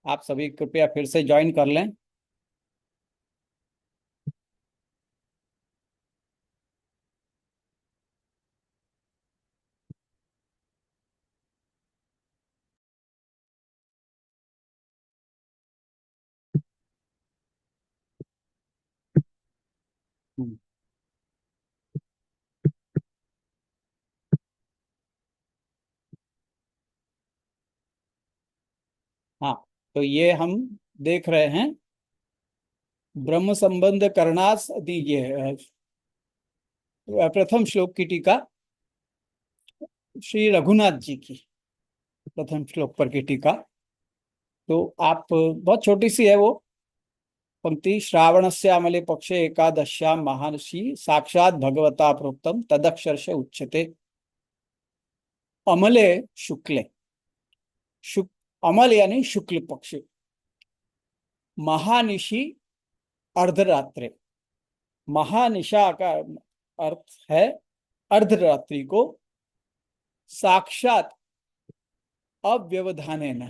आप सभी कृपया फिर से ज्वाइन कर लें। हाँ, तो ये हम देख रहे हैं ब्रह्म संबंध करणास दीजिए। प्रथम श्लोक की टीका श्री रघुनाथ जी की, प्रथम श्लोक पर की टीका। तो आप, बहुत छोटी सी है वो पंक्ति। श्रावणस्यामले पक्षे एकादश्यां महानसी साक्षात भगवता प्रोक्तम तदक्षरश उच्यते। अमले शुक्ले, अमल यानी शुक्ल पक्ष, महानिशी अर्धरात्रे। महानिशा का अर्थ है अर्धरात्रि को, साक्षात अव्यवधानेन,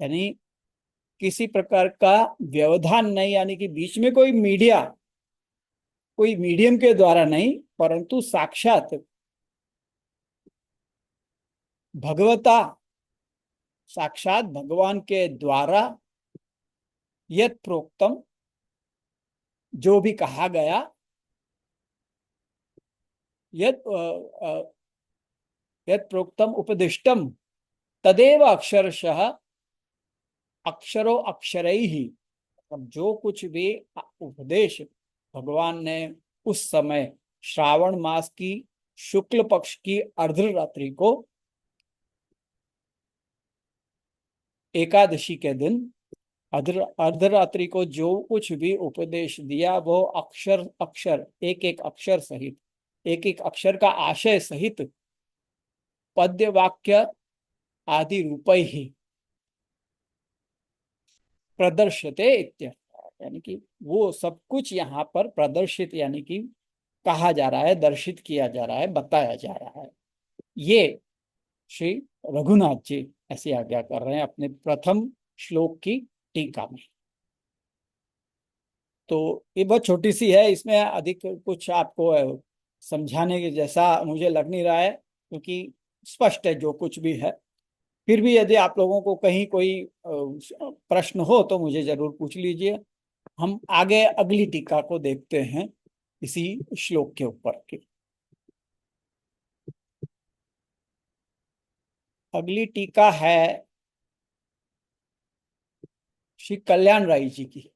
यानी किसी प्रकार का व्यवधान नहीं, यानी कि बीच में कोई मीडिया, कोई मीडियम के द्वारा नहीं, परंतु साक्षात भगवता, साक्षात भगवान के द्वारा यत प्रोक्तम, जो भी कहा गया, यत यत प्रोक्तम उपदिष्टम तदेव अक्षरशः अक्षरो अक्षरै ही। अब जो कुछ भी उपदेश भगवान ने उस समय श्रावण मास की शुक्ल पक्ष की अर्धरात्रि को, एकादशी के दिन अर्धरात्रि को जो कुछ भी उपदेश दिया, वो अक्षर अक्षर, एक एक अक्षर सहित, एक एक अक्षर का आशय सहित, पद्य वाक्य आदि रूप ही प्रदर्शते इत्य, यानी कि वो सब कुछ यहाँ पर प्रदर्शित, यानी कि कहा जा रहा है, दर्शित किया जा रहा है, बताया जा रहा है। ये श्री रघुनाथ जी ऐसी आज्ञा कर रहे हैं अपने प्रथम श्लोक की टीका में। तो ये बहुत छोटी सी है, इसमें अधिक कुछ आपको समझाने के जैसा मुझे लग नहीं रहा है, क्योंकि स्पष्ट है जो कुछ भी है। फिर भी यदि आप लोगों को कहीं कोई प्रश्न हो तो मुझे जरूर पूछ लीजिए। हम आगे अगली टीका को देखते हैं इसी श्लोक के ऊपर की। अगली टीका है श्री कल्याण राय जी की।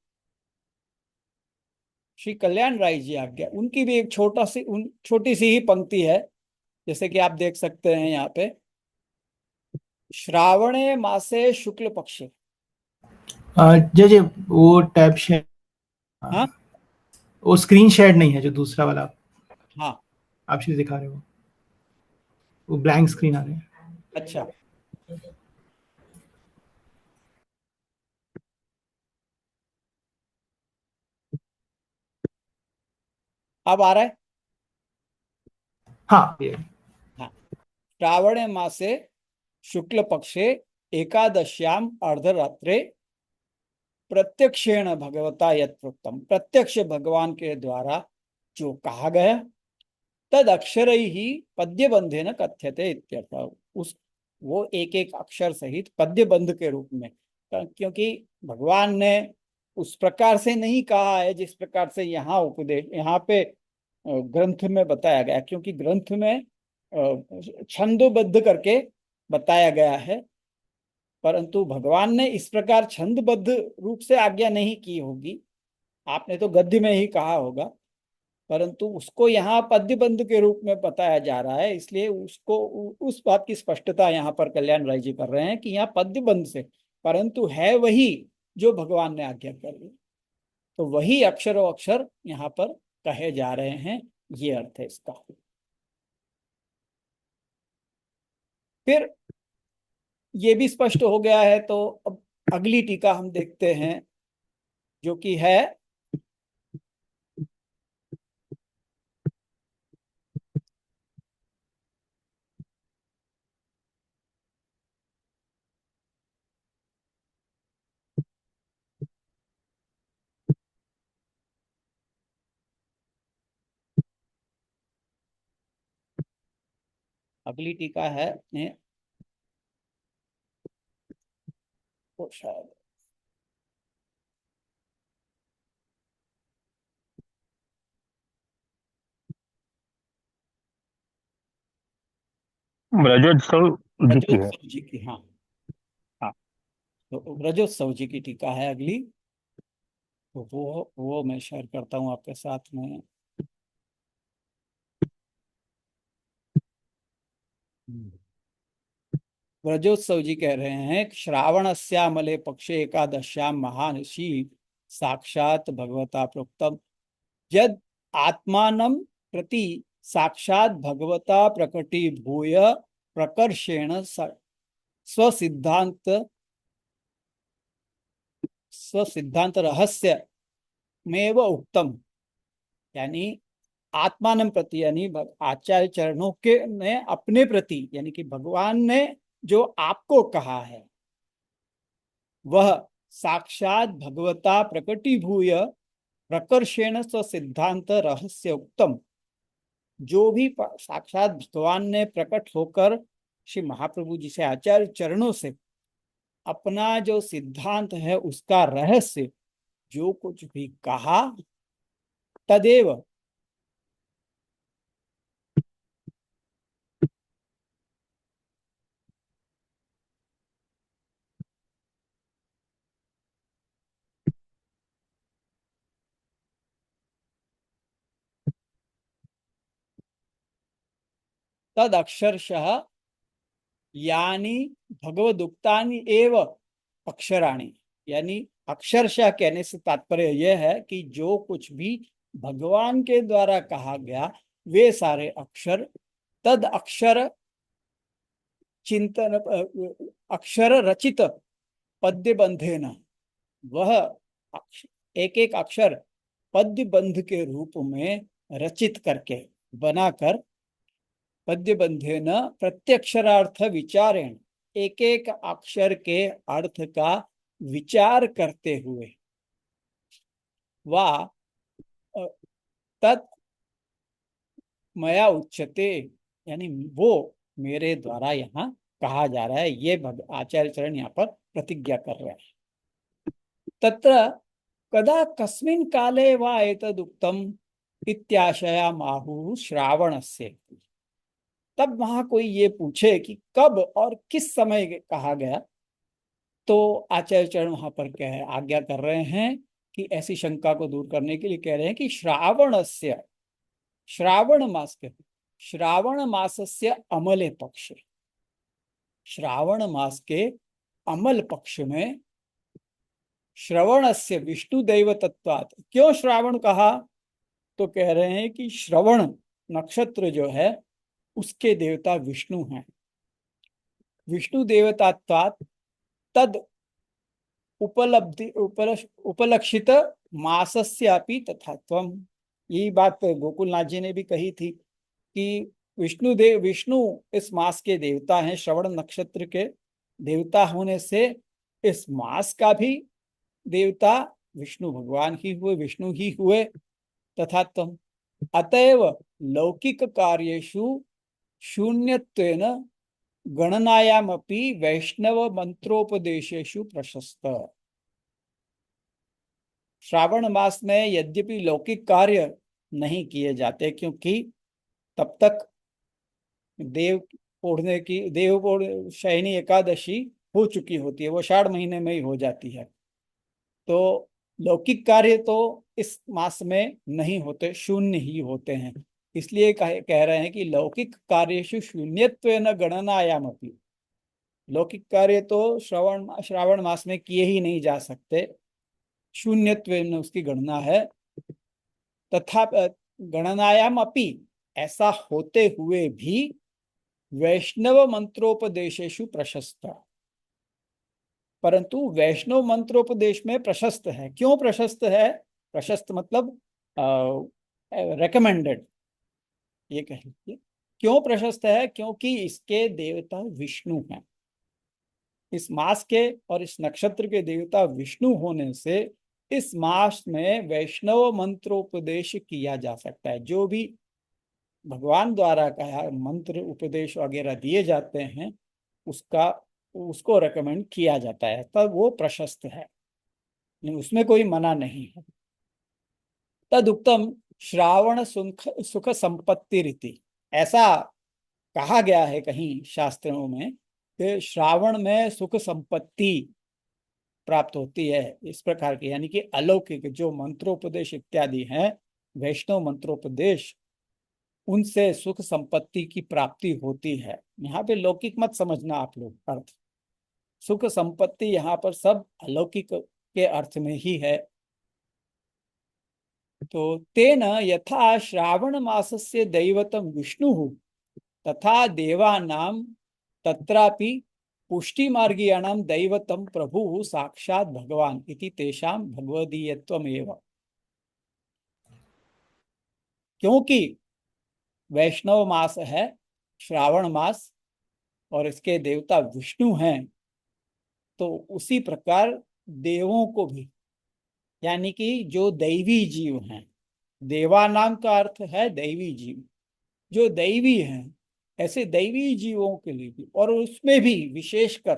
श्री कल्याण राय जी आज्ञा, उनकी भी एक छोटी सी ही पंक्ति है, जैसे कि आप देख सकते हैं यहाँ पे। श्रावणे मासे शुक्ल पक्षे। जय जय, वो टैब शेयर, हाँ वो स्क्रीन शेयर नहीं है, जो दूसरा वाला हाँ, आप चीज दिखा रहे हो, वो ब्लैंक स्क्रीन आ रहे हैं। अच्छा। अब आ रहा है। हाँ, ये हाँ, श्रावणे मासे शुक्ल पक्षे एकादश्याम अर्धरात्रे प्रत्यक्षेण भगवता यत् प्रोक्तम, प्रत्यक्ष भगवान के द्वारा जो कहा गया, तद अक्षर ही पद्यबंधे न कथ्यते इत्यर्थ। उस वो एक एक अक्षर सहित पद्यबंध के रूप में, क्योंकि भगवान ने उस प्रकार से नहीं कहा है जिस प्रकार से यहाँ उपदेश, यहाँ पे ग्रंथ में बताया गया, क्योंकि ग्रंथ में छंदोबद्ध करके बताया गया है, परंतु भगवान ने इस प्रकार छंदबद्ध रूप से आज्ञा नहीं की होगी। आपने तो गद्य में ही कहा होगा, परंतु उसको यहाँ पद्यबंध के रूप में बताया जा रहा है, इसलिए उसको उस बात की स्पष्टता यहाँ पर कल्याण राय जी कर रहे हैं कि यहाँ पद्यबंध से, परंतु है वही जो भगवान ने आज्ञा कर दी, तो वही अक्षरों अक्षर यहाँ पर कहे जा रहे हैं, ये अर्थ है इसका। फिर ये भी स्पष्ट हो गया है, तो अब अगली टीका हम देखते हैं, जो कि है अगली टीका है वो शायद ब्रजोत्सव जी की है। ब्रजोत्सव जी की, हाँ। हाँ। तो ब्रजोत्सव जी की टीका है अगली। तो वो मैं शेयर करता हूँ आपके साथ में। ब्रजोत्सव जी कह रहे हैं कि श्रावणस्यामले पक्षे एकादश्याम महानिशि साक्षात भगवता प्रोक्तम यद आत्मानं प्रति साक्षात भगवता प्रकटीभूय प्रकर्षेण स्वसिद्धांत स्वसिद्धांत रहस्य में उक्तम। यानी आत्मानं प्रति, यानी आचार्य चरणों के ने अपने प्रति, यानी कि भगवान ने जो आपको कहा है वह साक्षात भगवता प्रकटीभूय प्रकर्षेण स्वसिद्धांत रहस्य उक्तम। जो भी साक्षात भगवान ने प्रकट होकर श्री महाप्रभु जी से आचार्य चरणों से अपना जो सिद्धांत है उसका रहस्य जो कुछ भी कहा तदेव तद अक्षरशः यानी भगवदुक्तानि एव अक्षराणि। यानी अक्षरशः कहने से तात्पर्य यह है कि जो कुछ भी भगवान के द्वारा कहा गया वे सारे अक्षर तद अक्षर चिंतन अक्षर रचित पद्य बंधेन, वह एक एक अक्षर पद्य बंध के रूप में रचित करके बनाकर पद्य बंधेन प्रत्यक्षरार्थ विचारेण, एक एक अक्षर के अर्थ का विचार करते हुए वा तत् मया उच्यते, यानी वो मेरे द्वारा यहाँ कहा जा रहा है। ये आचार्य चरण यहाँ पर प्रतिज्ञा कर रहे हैं। तत्र कदा कस्मिन् काले वा एतदुक्तम इत्याशया माहु श्रावणस्य। तब वहां कोई ये पूछे कि कब और किस समय कहा गया, तो आचार्य चरण वहां पर कह आज्ञा कर रहे हैं कि ऐसी शंका को दूर करने के लिए कह रहे हैं कि श्रावणस्य, श्रावण मास के, श्रावण मासस्य अमले पक्ष, श्रावण मास के अमल पक्ष में श्रवणस्य विष्णु दैव तत्वात्। क्यों श्रावण कहा, तो कह रहे हैं कि श्रवण नक्षत्र जो है उसके देवता विष्णु हैं। विष्णु देवतात्वात् तद उपलक्षित मासस्यापि तथात्वम। यही बात गोकुलनाथ जी ने भी कही थी कि विष्णु इस मास के देवता हैं, श्रवण नक्षत्र के देवता होने से इस मास का भी देवता विष्णु भगवान ही हुए, विष्णु ही हुए तथात्वम। अतएव लौकिक कार्येषु शून्यत्वेन गणनायामपि वैष्णव मंत्रोपदेशेषु प्रशस्त। श्रावण मास में यद्यपि लौकिक कार्य नहीं किए जाते, क्योंकि तब तक देव शयनी एकादशी हो चुकी होती है, वो 6 महीने में ही हो जाती है। तो लौकिक कार्य तो इस मास में नहीं होते, शून्य ही होते हैं। इसलिए कह रहे हैं कि लौकिक कार्येषु शून्यत्वेन गणनायामपि। लौकिक कार्य तो श्रावण मास में किए ही नहीं जा सकते, शून्यत्वेन उसकी गणना है। तथा गणनायाम अपि, ऐसा होते हुए भी वैष्णव मंत्रोपदेशेषु प्रशस्त, परंतु वैष्णव मंत्रोपदेश में प्रशस्त है। क्यों प्रशस्त है, प्रशस्त मतलब रेकमेंडेड, ये कह लीजिए। क्यों प्रशस्त है, क्योंकि इसके देवता विष्णु हैं। इस मास के और इस नक्षत्र के देवता विष्णु होने से इस मास में वैष्णव मंत्रोपदेश किया जा सकता है। जो भी भगवान द्वारा कहा मंत्र उपदेश वगैरह दिए जाते हैं उसका उसको रेकमेंड किया जाता है, तब वो प्रशस्त है, उसमें कोई मना नहीं है। तद उत्तम श्रावण सुख सुख संपत्ति रीति, ऐसा कहा गया है कहीं शास्त्रों में कि श्रावण में सुख संपत्ति प्राप्त होती है इस प्रकार की, यानी कि अलौकिक जो मंत्रोपदेश इत्यादि हैं, वैष्णव मंत्रोपदेश, उनसे सुख संपत्ति की प्राप्ति होती है। यहाँ पे लौकिक मत समझना आप लोग अर्थ, सुख संपत्ति यहाँ पर सब अलौकिक के अर्थ में ही है। तो तेन यथा श्रावण मासस्य दैवतम विष्णु तथा देवानां तत्रापि पुष्टिमार्गीयाणां दैवतम प्रभु साक्षात भगवान इति तेषां भगवदीयत्वमेव। क्योंकि वैष्णव मास है श्रावण मास और इसके देवता विष्णु हैं, तो उसी प्रकार देवों को भी, यानी कि जो दैवी जीव हैं, देवानाम का अर्थ है दैवी जीव, जो दैवी हैं ऐसे दैवी जीवों के लिए भी, और उसमें भी विशेषकर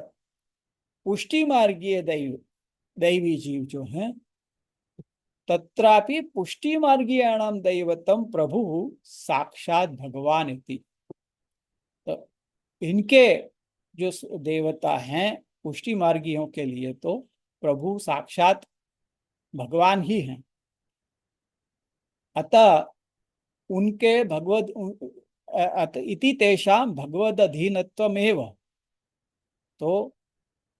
पुष्टि मार्गीय दैवी जीव जो हैं, तत्रापि पुष्टि मार्गीयाणाम दैवतम प्रभु साक्षात भगवान इति। तो इनके जो देवता हैं पुष्टि मार्गियों के लिए तो प्रभु साक्षात भगवान ही हैं। अतः उनके इति तेषां भगवद अधीनत्वमेव, तो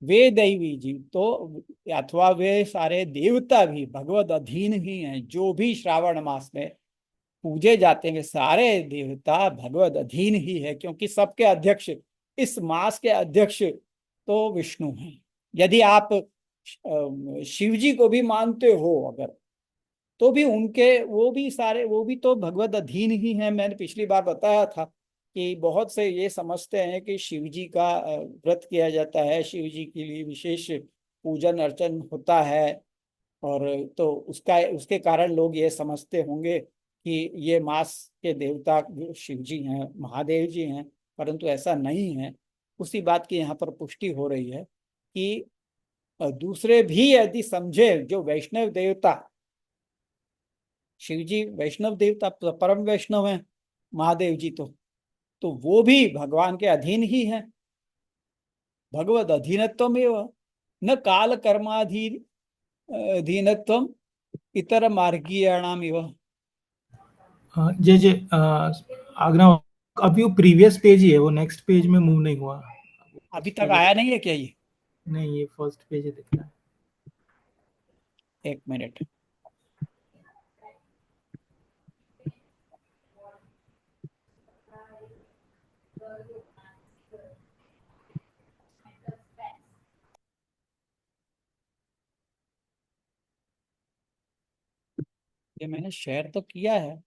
वे दैवी जीव तो अथवा वे सारे देवता भी भगवद अधीन ही हैं। जो भी श्रावण मास में पूजे जाते हैं वे सारे देवता भगवद अधीन ही है, क्योंकि सबके अध्यक्ष, इस मास के अध्यक्ष तो विष्णु हैं। यदि आप शिव जी को भी मानते हो अगर, तो भी उनके वो भी सारे, वो भी तो भगवद अधीन ही हैं। मैंने पिछली बार बताया था कि बहुत से ये समझते हैं कि शिव जी का व्रत किया जाता है, शिव जी के लिए विशेष पूजन अर्चन होता है, और तो उसके कारण लोग ये समझते होंगे कि ये मास के देवता शिव जी हैं, महादेव जी हैं, परंतु ऐसा नहीं है। उसी बात की यहाँ पर पुष्टि हो रही है कि दूसरे भी यदि समझे, जो वैष्णव देवता, शिव जी वैष्णव देवता परम वैष्णव हैं, महादेव जी तो वो भी भगवान के अधीन ही हैं। भगवद अधीनत्वमेव न काल कर्माधीन अधीनत्वम इतर मार्गीयाणामिव। जय जय आग्रह, अभी वो प्रीवियस पेज ही है, वो नेक्स्ट पेज में मूव नहीं हुआ। अभी तक आया नहीं है क्या ये? नहीं, ये फर्स्ट पेज है, दिख रहा है। एक मिनट, ये मैंने शेयर तो किया है।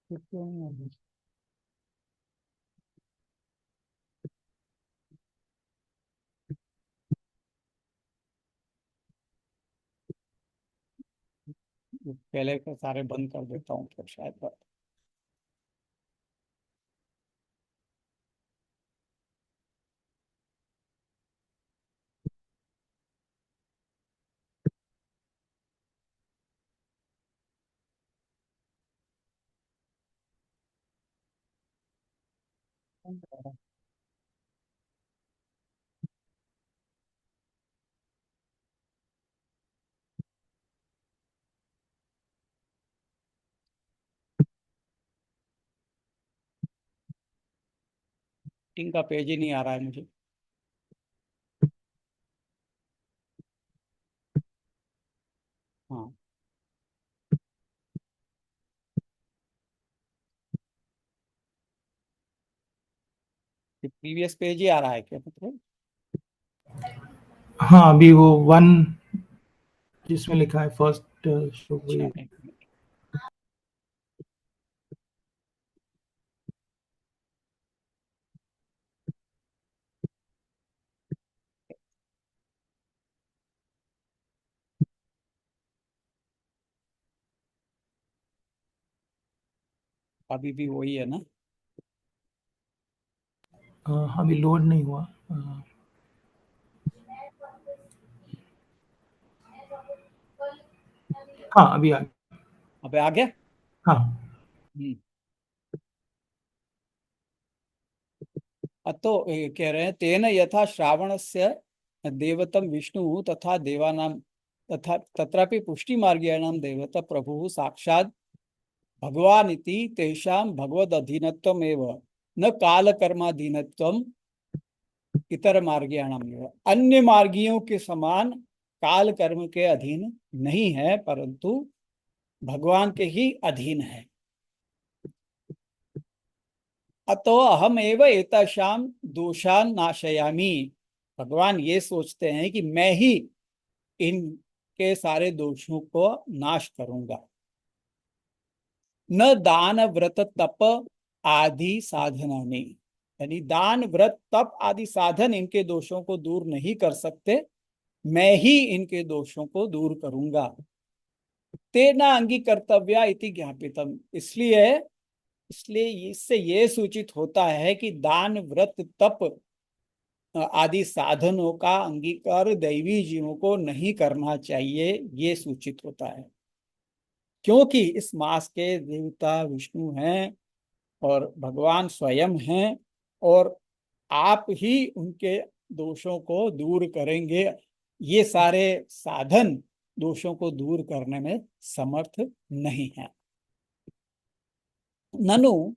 क्यों नहीं आ रही? पहले के सारे बंद कर देता हूँ फिर शायद बात। मीटिंग का पेज ही नहीं आ रहा है मुझे। हाँ, प्रीवियस पेज ही आ रहा है क्या मतलब? हाँ, अभी वो वन जिसमें लिखा है फर्स्ट शो, अच्छा, एक मिनट। अभी भी वही है ना? अभी लोड नहीं हुआ। हाँ अभी आ गया। अबे आ गया। हाँ हम्म। अतो ये कह रहे हैं, तेन यथा श्रावणस्य देवतम विष्णु तथा देवानां तथा तत्रापि पुष्टि मार्गीयाणां देवता प्रभु साक्षात् भगवान इति तेषां भगवद अधीनत्वमेव न काल कर्माधीनत्वम इतर मार्गीयाणाम एव। अन्य मार्गियों के समान काल कर्म के अधीन नहीं है, परंतु भगवान के ही अधीन है। अतो अहम एव एताशाम दोषान नाशयामी। भगवान ये सोचते हैं कि मैं ही इनके सारे दोषों को नाश करूंगा। न दान व्रत तप आदि साधनानि, यानी दान व्रत तप आदि साधन इनके दोषों को दूर नहीं कर सकते, मैं ही इनके दोषों को दूर करूंगा। तेना अंगी कर्तव्या इति ज्ञापितम, इसलिए इसलिए इससे ये सूचित होता है कि दान व्रत तप आदि साधनों का अंगीकार दैवी जीवों को नहीं करना चाहिए, ये सूचित होता है। क्योंकि इस मास के देवता विष्णु हैं और भगवान स्वयं हैं, और आप ही उनके दोषों को दूर करेंगे। ये सारे साधन दोषों को दूर करने में समर्थ नहीं है। ननु,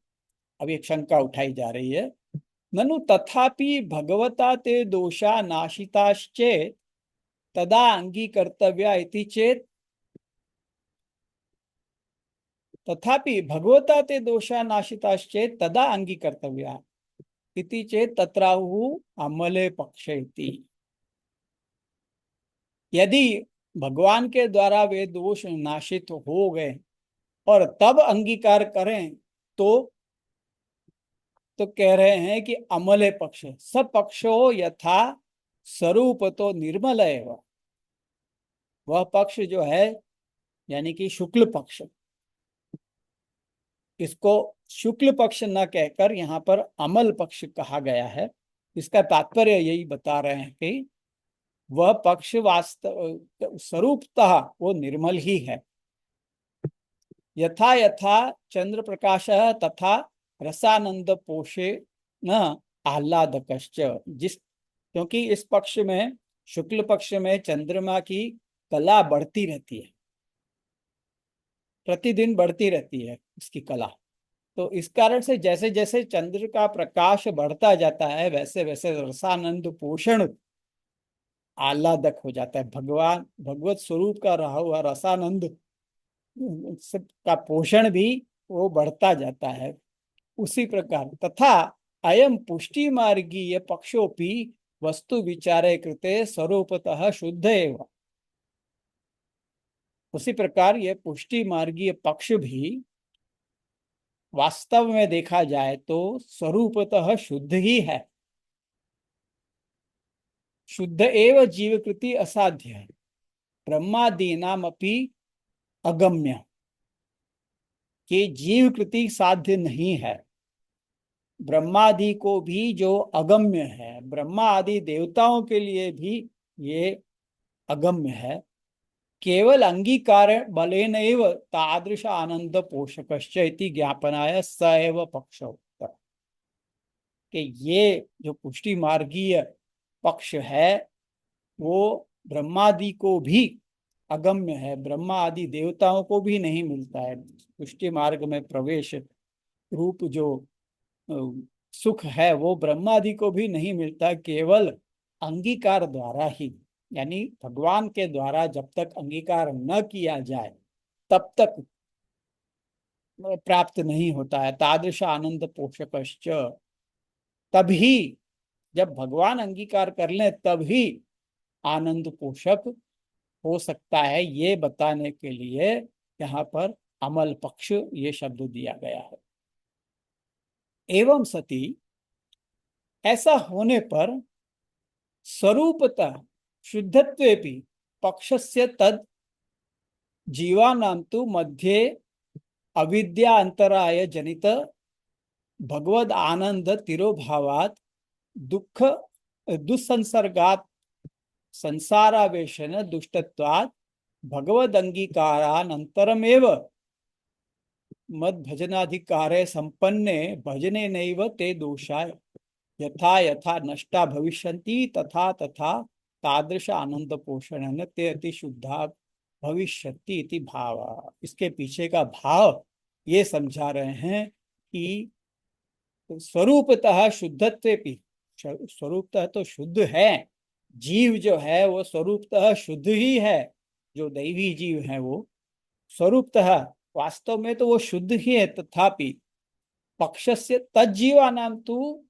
अब एक शंका उठाई जा रही है, ननु तथापि भगवता ते दोषा नाशिताश्चेत् तदा अंगीकर्तव्या इति चेत्, तथापि भगवता ते दोषा नाशिताश्चेत् तदा अंगीकर्तव्या इति चेत् तत्राहुः अमले पक्ष इति। यदि भगवान के द्वारा वे दोष नाशित हो गए और तब अंगीकार करें तो कह रहे हैं कि अमले पक्ष, सब पक्षो यथा स्वरूप तो निर्मल है। वह पक्ष जो है, यानी कि शुक्ल पक्ष, इसको शुक्ल पक्ष न कहकर यहाँ पर अमल पक्ष कहा गया है। इसका तात्पर्य यही बता रहे हैं कि वह पक्ष वास्तव स्वरूपतः वो निर्मल ही है। यथा यथा चंद्र प्रकाश तथा रसानंद पोषे न आह्लादकश्च, क्योंकि इस पक्ष में, शुक्ल पक्ष में चंद्रमा की कला बढ़ती रहती है, प्रतिदिन बढ़ती रहती है इसकी कला। तो इस कारण से जैसे जैसे चंद्र का प्रकाश बढ़ता जाता है, वैसे वैसे रसानंद पोषण आह्लादक हो जाता है। भगवान भगवत स्वरूप का रहा हुआ रसानंद का पोषण भी वो बढ़ता जाता है। उसी प्रकार तथा अयम पुष्टि मार्गीय पक्षोपि वस्तु विचारे कृते स्वरूपतः शुद्ध एव। उसी प्रकार ये पुष्टि मार्गीय पक्ष भी वास्तव में देखा जाए तो स्वरूपतः शुद्ध ही है। शुद्ध एव जीवकृति असाध्य है, ब्रह्मादीनाम अपि अगम्य, कि जीवकृति साध्य नहीं है। ब्रह्मादि को भी जो अगम्य है, ब्रह्मा आदि देवताओं के लिए भी ये अगम्य है। केवल अंगीकार बलेन एव तादृश आनंद पोषकश्च इति ज्ञापनाय स एव पक्ष उत्तर, कि ये जो पुष्टि मार्गीय पक्ष है वो ब्रह्मादि को भी अगम्य है, ब्रह्मा आदि देवताओं को भी नहीं मिलता है। पुष्टि मार्ग में प्रवेश रूप जो सुख है वो ब्रह्मादि को भी नहीं मिलता, केवल अंगीकार द्वारा ही, यानी भगवान के द्वारा जब तक अंगीकार न किया जाए तब तक प्राप्त नहीं होता है। तादृश आनंद पोषकश्च, तभी जब भगवान अंगीकार कर लें तभी आनंद पोषक हो सकता है, ये बताने के लिए यहाँ पर अमल पक्ष ये शब्द दिया गया है। एवं सती, ऐसा होने पर स्वरूपतः शुद्धत्वेपि पक्षस्य तद जीवानां तु मध्ये अविद्या अंतराय जनित भगवद आनंद तिरोभावात दुख दुस्संसर्गात संसारावेशन दुष्टत्वात् भगवद अंगीकारानंतरमेव मद भजनाधिकारे संपन्ने भजने नैव ते दोषाय यथा यथा नष्टा भविष्यन्ति तथा तथा तादृश आनंद पोषण ते अति शुद्धा भविष्यति इति भाव। इसके पीछे का भाव ये समझा रहे हैं कि स्वरूपतः शुद्धत्वेपि, स्वरूपतः तो शुद्ध है, जीव जो है वो स्वरूपतः शुद्ध ही है, जो दैवी जीव है वो स्वरूपतः वास्तव में तो वो शुद्ध ही है, तथापि पक्षस्य तज्जीवानां तु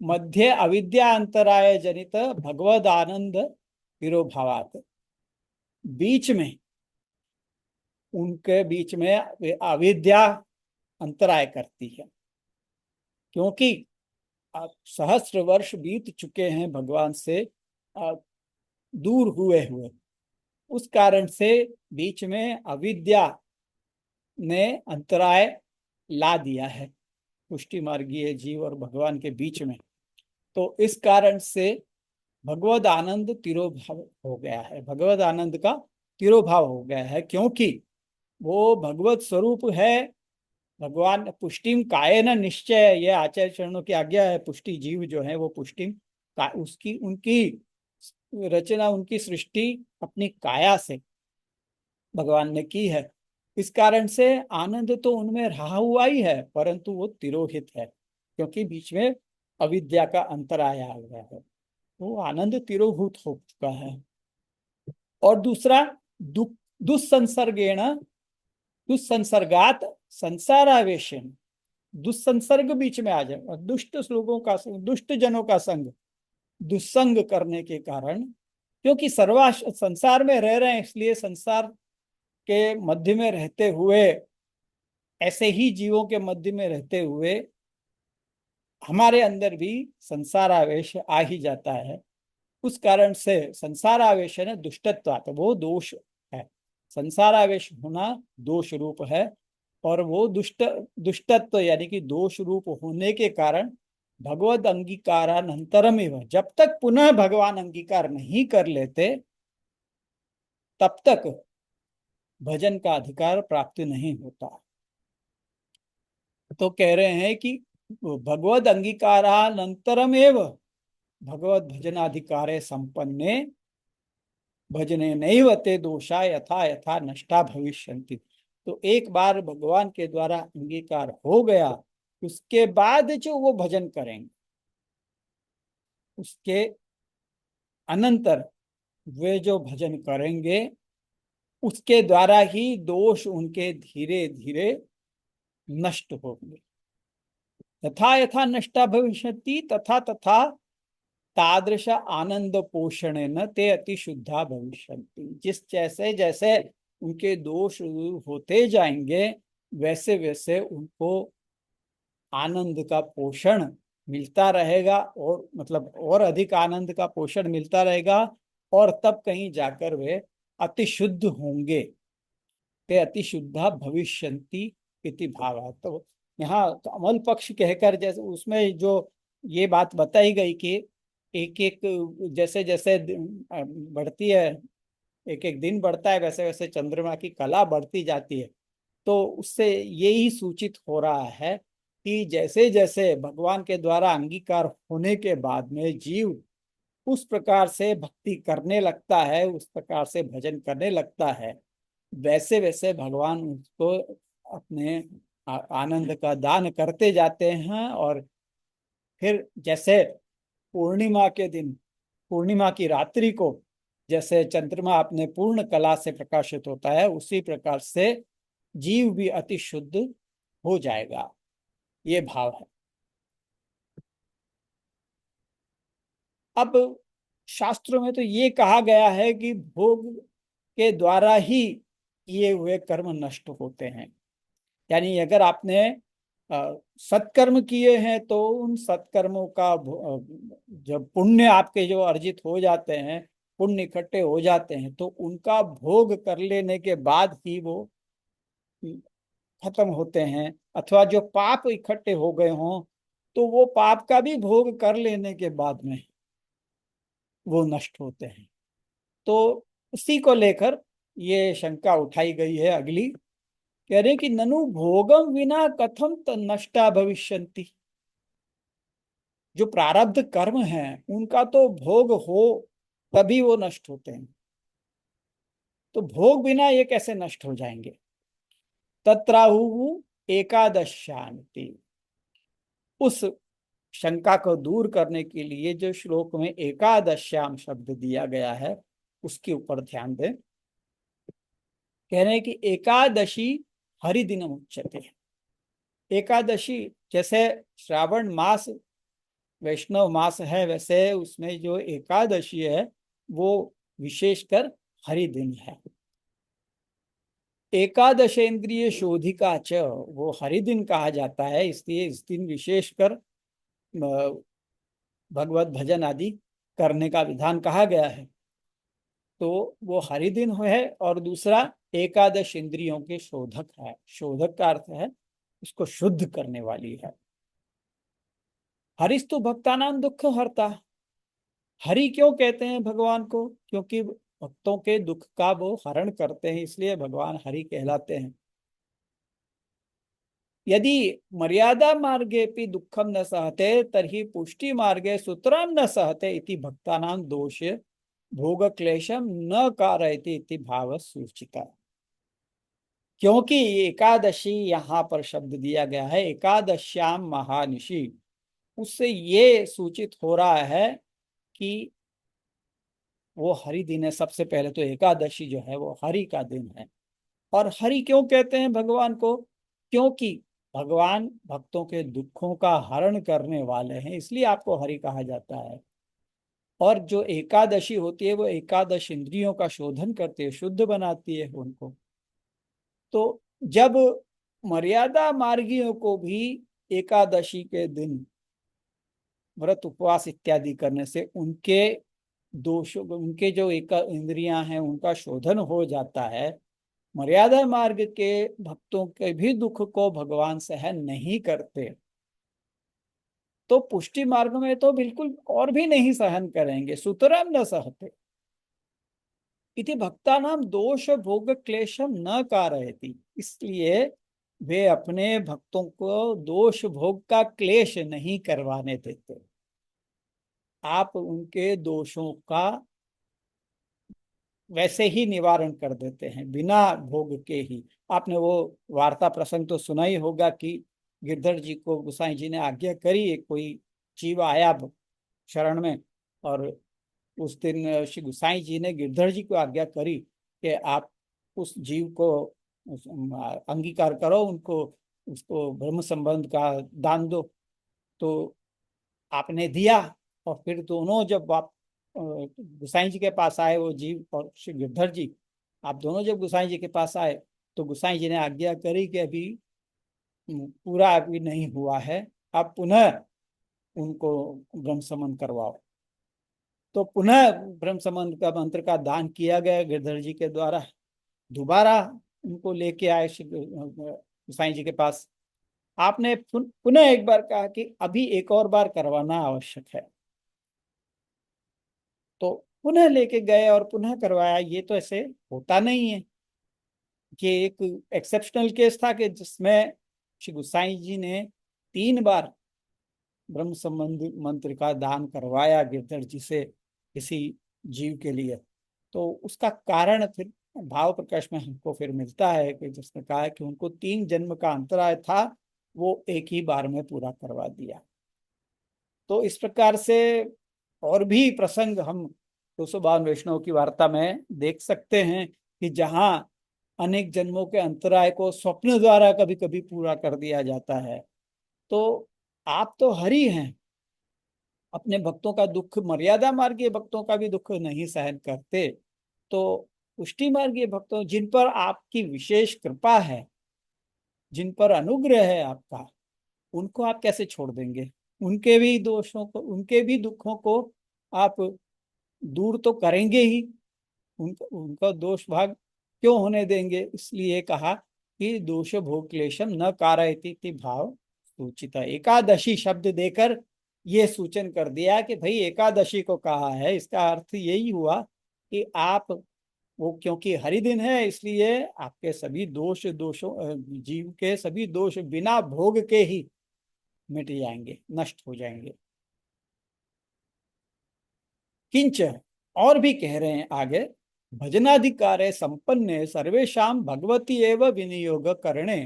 मध्य अविद्या अंतराय जनित भगवद आनंद विरोभावात, बीच में उनके बीच में अविद्या अंतराय करती है, क्योंकि सहस्र वर्ष बीत चुके हैं भगवान से दूर हुए हुए, उस कारण से बीच में अविद्या ने अंतराय ला दिया है पुष्टि मार्गीय जीव और भगवान के बीच में। तो इस कारण से भगवद आनंद तिरोभाव हो गया है, भगवद आनंद का तिरोभाव हो गया है, क्योंकि वो भगवत स्वरूप है। भगवान पुष्टिम कायेन निश्चय, ये आचार्य चरणों की आज्ञा है। पुष्टि जीव जो है वो पुष्टिम उसकी उनकी रचना, उनकी सृष्टि अपनी काया से भगवान ने की है। इस कारण से आनंद तो उनमें रहा हुआ ही है, परंतु वो तिरोहित है, क्योंकि बीच में अविद्या का अंतराय आ गया है, वो आनंद तिरोभूत हो चुका है। और दूसरा दुस्संसर्गेण दुस्संसर्गात संसारावेशन, दुस्संसर्ग बीच में आ जाए, दुष्ट लोगों का, दुष्ट जनों का संग, दुस्संग करने के कारण, क्योंकि संसार में रह रहे हैं, इसलिए संसार के मध्य में रहते हुए, ऐसे ही जीवों के मध्य में रहते हुए हमारे अंदर भी संसार आवेश आ ही जाता है। उस कारण से संसार आवेश है ना दुष्टत्व, तो वो दोष है, संसार आवेश होना दोष रूप है, और वो दुष्टत्व यानी कि दोष रूप होने के कारण भगवद अंगीकारानंतरम एवं, जब तक पुनः भगवान अंगीकार नहीं कर लेते तब तक भजन का अधिकार प्राप्त नहीं होता। तो कह रहे हैं कि भगवद अंगीकारानंतरम एवं भगवद भजनाधिकारे संपन्ने भजने नैव ते दोषा यथा यथा नष्टा भविष्यन्ति। तो एक बार भगवान के द्वारा अंगीकार हो गया, उसके बाद जो वो भजन करेंगे, उसके अनंतर वे जो भजन करेंगे उसके द्वारा ही दोष उनके धीरे धीरे नष्ट होंगे। यथा यथा नष्टा भविष्यति तथा तथा तादृश आनंद पोषण न ते अति शुद्धा भविष्यन्ति। जिस जैसे जैसे उनके दोष होते जाएंगे वैसे वैसे उनको आनंद का पोषण मिलता रहेगा, और मतलब और अधिक आनंद का पोषण मिलता रहेगा, और तब कहीं जाकर वे अति शुद्ध होंगे। ते अति शुद्धा भविष्यन्ति इति भाव। तो यहाँ अमल पक्ष कहकर, जैसे उसमें जो ये बात बताई गई कि एक एक जैसे जैसे बढ़ती है, एक एक दिन बढ़ता है, वैसे वैसे चंद्रमा की कला बढ़ती जाती है। तो उससे यही सूचित हो रहा है कि जैसे जैसे भगवान के द्वारा अंगीकार होने के बाद में जीव उस प्रकार से भक्ति करने लगता है, उस प्रकार से भजन करने लगता है, वैसे वैसे भगवान उसको अपने आनंद का दान करते जाते हैं। और फिर जैसे पूर्णिमा के दिन, पूर्णिमा की रात्रि को जैसे चंद्रमा अपने पूर्ण कला से प्रकाशित होता है, उसी प्रकार से जीव भी अति शुद्ध हो जाएगा, ये भाव है। अब शास्त्रों में तो ये कहा गया है कि भोग के द्वारा ही किए हुए कर्म नष्ट होते हैं, यानी अगर आपने सत्कर्म किए हैं तो उन सत्कर्मों का जब पुण्य आपके जो अर्जित हो जाते हैं, पुण्य इकट्ठे हो जाते हैं, तो उनका भोग कर लेने के बाद ही वो खत्म होते हैं, अथवा जो पाप इकट्ठे हो गए हों, तो वो पाप का भी भोग कर लेने के बाद में वो नष्ट होते हैं। तो उसी को लेकर ये शंका उठाई गई है अगली। कह रहे हैं कि ननु भोगम विना कथम नष्टा भविष्यन्ति। जो प्रारब्ध कर्म हैं उनका तो भोग हो तभी वो नष्ट होते हैं, तो भोग बिना ये कैसे नष्ट हो जाएंगे। तत्राहु एकादशान्ति। उस शंका को दूर करने के लिए जो श्लोक में एकादश्याम शब्द दिया गया है उसके ऊपर ध्यान दें। कह रहे हैं कि एकादशी हरिदिन उच्यते। एकादशी जैसे श्रावण मास वैष्णव मास है, वैसे उसमें जो एकादशी है वो विशेषकर हरिदिन है। एकादशेन्द्रिय शोधिका च, वो हरिदिन कहा जाता है, इसलिए इस दिन विशेषकर भगवत भजन आदि करने का विधान कहा गया है। तो वो हरिदिन है, और दूसरा एकादश इंद्रियों के शोधक है। शोधक का अर्थ है उसको शुद्ध करने वाली है। हरिस्तु भक्तानां दुख हरता। हरि क्यों कहते हैं भगवान को, क्योंकि भक्तों के दुख का वो हरण करते हैं, इसलिए भगवान हरि कहलाते हैं। यदि मर्यादा मार्गे भी दुखम न सहते तर्हि पुष्टि मार्गे सूत्रम न सहते इति भक्तानां दोष भोग क्लेशम न कारयति इति भाव सूचिता। क्योंकि एकादशी यहाँ पर शब्द दिया गया है एकादश्याम महानिशि, उससे ये सूचित हो रहा है कि वो हरि दिन है। सबसे पहले तो एकादशी जो है वो हरि का दिन है। और हरि क्यों कहते हैं भगवान को, क्योंकि भगवान भक्तों के दुखों का हरण करने वाले हैं, इसलिए आपको हरि कहा जाता है। और जो एकादशी होती है वो एकादश इंद्रियों का शोधन करती है, शुद्ध बनाती है उनको। तो जब मर्यादा मार्गियों को भी एकादशी के दिन व्रत उपवास इत्यादि करने से उनके दोषों, उनके जो एक इंद्रियां हैं उनका शोधन हो जाता है, मर्यादा मार्ग के भक्तों के भी दुख को भगवान सहन नहीं करते, तो पुष्टि मार्ग में तो बिल्कुल और भी नहीं सहन करेंगे। सुतराम न सहते इति भक्तानां दोष भोग क्लेशम न कारयति। इसलिए वे अपने भक्तों को दोष भोग का क्लेश नहीं करवाने देते। आप उनके दोषों का वैसे ही निवारण कर देते हैं बिना भोग के ही। आपने वो वार्ता प्रसंग तो सुना ही होगा कि गिरधर जी को गोसाई जी ने आज्ञा करी, कोई जीव आया शरण में, और उस दिन श्री गोसाई जी ने गिरधर जी को आज्ञा करी कि आप उस जीव को अंगीकार करो, उनको उसको ब्रह्म संबंध का दान दो। तो आपने दिया, और फिर दोनों जब आप गोसाई जी के पास आए, वो जीव और श्री गिरधर जी, आप दोनों जब गोसाई जी के पास आए तो गोसाई जी ने आज्ञा करी कि अभी पूरा अभी नहीं हुआ है, आप पुनः उनको ब्रह्म संबंध करवाओ। तो पुनः ब्रह्म संबंध का मंत्र का दान किया गया गिरधर जी के द्वारा। दोबारा उनको लेके आए गोसाई जी के पास। आपने पुनः एक बार कहा कि अभी एक और बार करवाना आवश्यक है, तो पुनः लेके गए और पुनः करवाया। ये तो ऐसे होता नहीं है। ये एक एक्सेप्शनल केस था कि जिसमें श्री गोसाई जी ने 3 बार ब्रह्म संबंधी मंत्र का दान करवाया गिरधर जी से किसी जीव के लिए। तो उसका कारण फिर भाव प्रकाश में हमको फिर मिलता है कि जिसने कहा कि उनको 3 जन्म का अंतराय था, वो एक ही बार में पूरा करवा दिया। तो इस प्रकार से और भी प्रसंग हम 252 वैष्णव की वार्ता में देख सकते हैं कि जहाँ अनेक जन्मों के अंतराय को स्वप्न द्वारा कभी कभी पूरा कर दिया जाता है। तो आप तो हरि हैं, अपने भक्तों का दुख, मर्यादा मार्गीय भक्तों का भी दुख नहीं सहन करते, तो पुष्टि मार्गीय भक्तों जिन पर आपकी विशेष कृपा है, जिन पर अनुग्रह है आपका, उनको आप कैसे छोड़ देंगे। उनके भी दोषों को, उनके भी दुखों को आप दूर तो करेंगे ही, उनका दोष भाग क्यों होने देंगे। इसलिए कहा कि दोष भोग क्लेशम न कारयति इति भाव सूचित। एकादशी शब्द देकर ये सूचन कर दिया कि भाई एकादशी को कहा है, इसका अर्थ यही हुआ कि आप वो, क्योंकि हरिदिन है इसलिए आपके सभी जीव के सभी दोष बिना भोग के ही मिट जाएंगे, नष्ट हो जाएंगे। किंच, और भी कह रहे हैं आगे, भजनाधिकारे संपन्ने सर्वेषां भगवती एव विनियोग करणे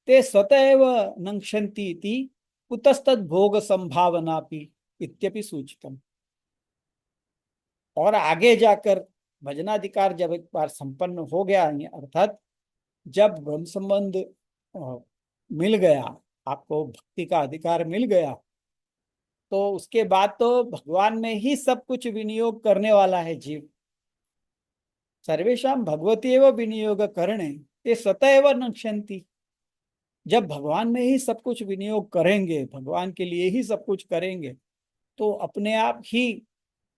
ते स्वतएव नंक्षन्ति इति कुतस्तद् भोग संभावनापि इत्यपि सूचितम। और आगे जाकर भजनाधिकार जब एक बार संपन्न हो गया, अर्थात जब ब्रह्म संबंध मिल गया, आपको भक्ति का अधिकार मिल गया, तो उसके बाद तो भगवान में ही सब कुछ विनियोग करने वाला है जीव। सर्वेषां भगवती एव विनियोग करणे ते स्वतएव नक्ष्यन्ति। जब भगवान में ही सब कुछ विनियोग करेंगे, भगवान के लिए ही सब कुछ करेंगे, तो अपने आप ही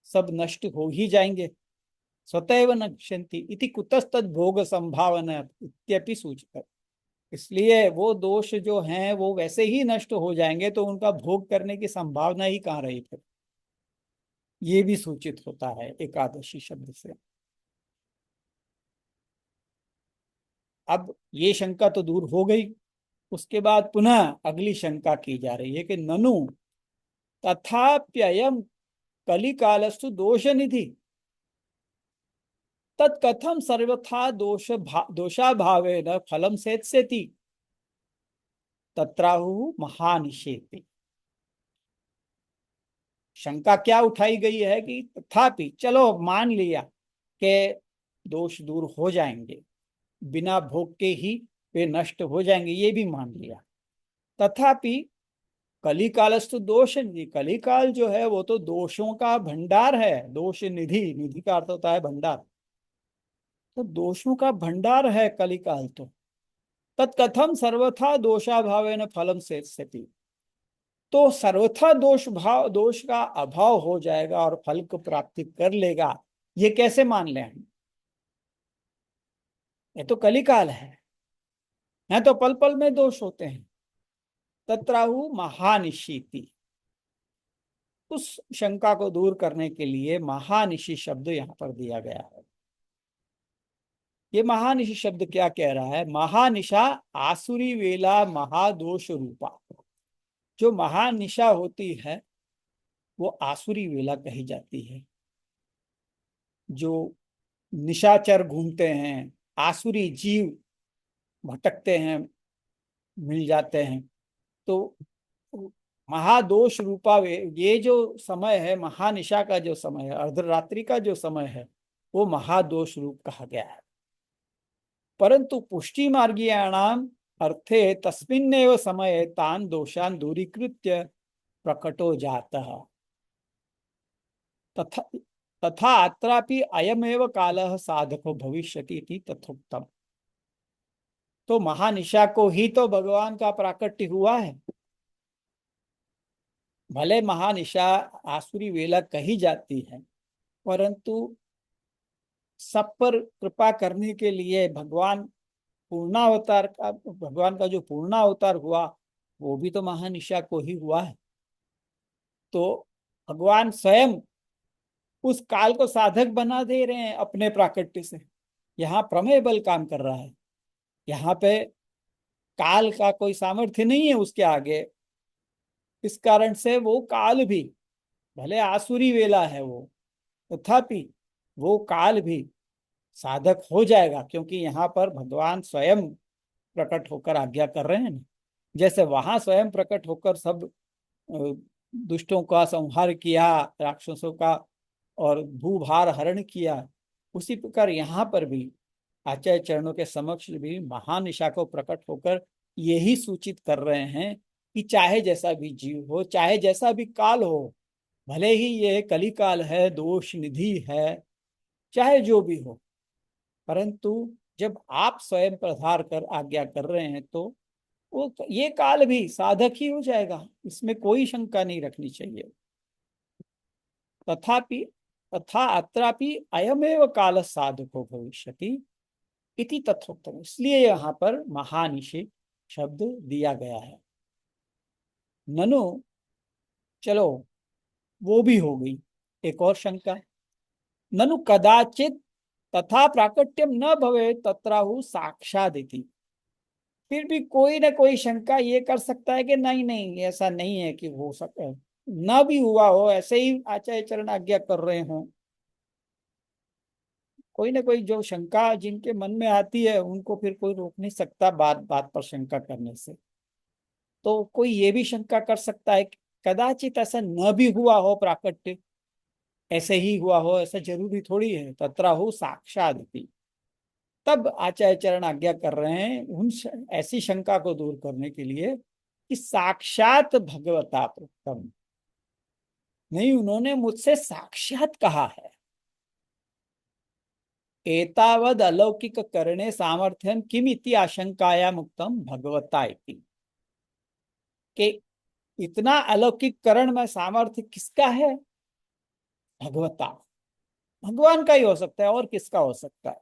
सब नष्ट हो ही जाएंगे। स्वतएव नक्ष्यन्ति इति कुतस्तद् भोग संभावना इत्यपि सूचित। इसलिए वो दोष जो हैं वो वैसे ही नष्ट हो जाएंगे, तो उनका भोग करने की संभावना ही कहाँ रही फिर। ये भी सूचित होता है एकादशी शब्द से। अब ये शंका तो दूर हो गई। उसके बाद पुनः अगली शंका की जा रही है कि ननु तथाप्ययम कलिकालस्तु दोष निधि तत्कथम सर्वथा दोषाभावेन फलम सेत्स्यति तत्राहु महानिषेधि। शंका क्या उठाई गई है कि तथापि चलो मान लिया कि दोष दूर हो जाएंगे, बिना भोग के ही वे नष्ट हो जाएंगे, ये भी मान लिया। तथापि कलिकालस्तु दोष निधि, कलिकाल जो है वो तो दोषों का भंडार है। दोष निधि, निधि का अर्थ होता है भंडार, तो दोषों का भंडार है कलिकाल। तो तत्कथम सर्वथा दोषाभावेन फलम सेत्स्यति, तो सर्वथा दोष का अभाव हो जाएगा और फल को प्राप्ति कर लेगा, ये कैसे मान लें हम? ये तो कलिकाल है तो पल पल में दोष होते हैं। तत्राहु महानिशीति, उस शंका को दूर करने के लिए महानिशी शब्द यहां पर दिया गया है। ये महानिशी शब्द क्या कह रहा है? महानिशा आसुरी वेला महादोष रूपा। जो महानिशा होती है वो आसुरी वेला कही जाती है। जो निशाचर घूमते हैं, आसुरी जीव भटकते हैं, मिल जाते हैं, तो महादोष रूपा ये जो समय है, महानिशा का जो समय है, अर्धरात्रि का जो समय है, वो महादोष रूप कहा गया है। परंतु पुष्टि मार्गीयाणाम अर्थे तस्मिन्नेव समये तान दोषान दूरीकृत्य प्रकटो जातः तथा अत्रापि अयमेव कालः साधको भविष्यति इति तथोक्तम। तो महानिशा को ही तो भगवान का प्राकट्य हुआ है। भले महानिशा आसुरी वेला कही जाती है, परंतु सब पर कृपा करने के लिए भगवान का जो पूर्णावतार हुआ वो भी तो महानिशा को ही हुआ है। तो भगवान स्वयं उस काल को साधक बना दे रहे हैं अपने प्राकट्य से। यहाँ प्रमेय बल काम कर रहा है। यहाँ पे काल का कोई सामर्थ्य नहीं है उसके आगे। इस कारण से वो काल भी, भले आसुरी वेला है वो, तथापि वो काल भी साधक हो जाएगा, क्योंकि यहाँ पर भगवान स्वयं प्रकट होकर आज्ञा कर रहे हैं ना। जैसे वहां स्वयं प्रकट होकर सब दुष्टों का संहार किया, राक्षसों का और भूभार हरण किया, उसी प्रकार यहाँ पर भी आचार्य चरणों के समक्ष भी महानिशा को प्रकट होकर यही सूचित कर रहे हैं कि चाहे जैसा भी जीव हो, चाहे जैसा भी काल हो, भले ही ये कलिकाल है, दोष निधि है, चाहे जो भी हो, परंतु जब आप स्वयं पधार कर आज्ञा कर रहे हैं तो वो ये काल भी साधक ही हो जाएगा, इसमें कोई शंका नहीं रखनी चाहिए। तथा अत्रापि अयमेव काल साधको भविष्यति इति तथोक्तम, इसलिए यहाँ पर महानिशि शब्द दिया गया है। ननु, चलो वो भी हो गई। एक और शंका, ननु कदाचित तथा प्राकट्यम न भवे तत्राहु साक्षादिति। फिर भी कोई ना कोई शंका ये कर सकता है कि नहीं नहीं ऐसा नहीं है कि हो सके, न भी हुआ हो, ऐसे ही आचार्य चरण आज्ञा कर रहे हो। कोई ना कोई जो शंका जिनके मन में आती है उनको फिर कोई रोक नहीं सकता बात बात पर शंका करने से। तो कोई ये भी शंका कर सकता है कि कदाचित ऐसा न भी हुआ हो प्राकट्य, ऐसे ही हुआ हो, ऐसा जरूरी थोड़ी है। तत्राहु साक्षात। तब आचार्य चरण आज्ञा कर रहे हैं ऐसी शंका को दूर करने के लिए कि साक्षात भगवता प्रोक्तम, नहीं उन्होंने मुझसे साक्षात कहा है। एतावद अलौकिक करणे सामर्थ्यम किम इति आशंकाया मुक्तम भगवता इति, कि इतना अलौकिक करण में सामर्थ्य किसका है? भगवता, भगवान का ही हो सकता है, और किसका हो सकता है?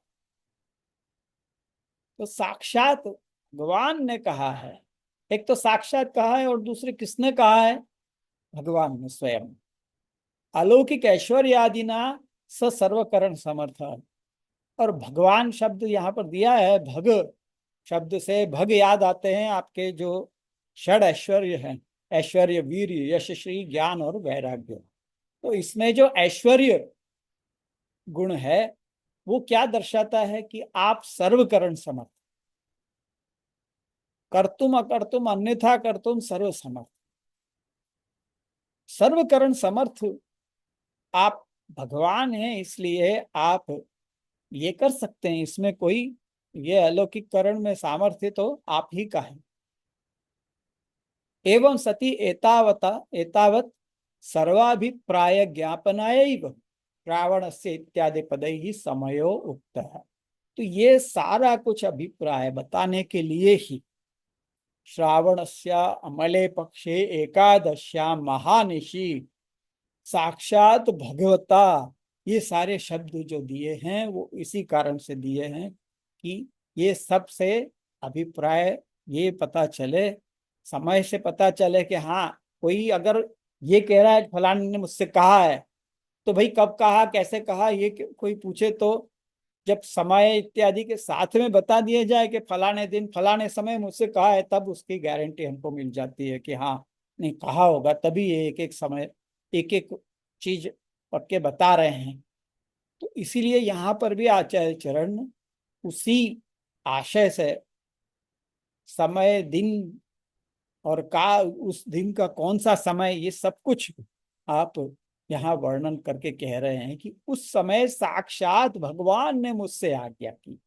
तो साक्षात भगवान ने कहा है। एक तो साक्षात कहा है और दूसरे किसने कहा है? भगवान ने स्वयं। अलौकिक ऐश्वर्य आदि ना स सर्वकरण समर्थ। और भगवान शब्द यहाँ पर दिया है, भग शब्द से भग याद आते हैं आपके जो षड ऐश्वर्य हैं, ऐश्वर्य, वीर्य, यश, श्री, ज्ञान और वैराग्य। तो इसमें जो ऐश्वर्य गुण है वो क्या दर्शाता है? कि आप सर्वकरण समर्थ, कर्तुम अकर्तुम अन्यथा कर्तुम सर्व समर्थ, सर्वकरण समर्थ आप भगवान हैं, इसलिए आप ये कर सकते हैं। इसमें कोई ये अलौकिक करण में सामर्थ्य तो आप ही का है। एवं सती एतावत सर्वाभिप्राय ज्ञापनाय रावण से इत्यादि पदै ही समयो उक्त है। तो ये सारा कुछ अभिप्राय बताने के लिए ही श्रावणस्या अमले पक्षे एकादश्याम महानिशि साक्षात भगवता, ये सारे शब्द जो दिए हैं वो इसी कारण से दिए हैं कि ये सबसे अभिप्राय ये पता चले, समय से पता चले कि हाँ कोई अगर ये कह रहा है फलाने ने मुझसे कहा है, तो भाई कब कहा, कैसे कहा, ये कोई पूछे तो जब समय इत्यादि के साथ में बता दिया जाए कि फलाने दिन फलाने समय मुझसे कहा है, तब उसकी गारंटी हमको मिल जाती है कि हाँ नहीं कहा होगा, तभी ये एक एक समय एक एक चीज पक्के बता रहे हैं। तो इसीलिए यहाँ पर भी आचार्य चरण उसी आशय से समय, दिन और का उस दिन का कौन सा समय, ये सब कुछ आप यहाँ वर्णन करके कह रहे हैं कि उस समय साक्षात भगवान ने मुझसे आज्ञा की।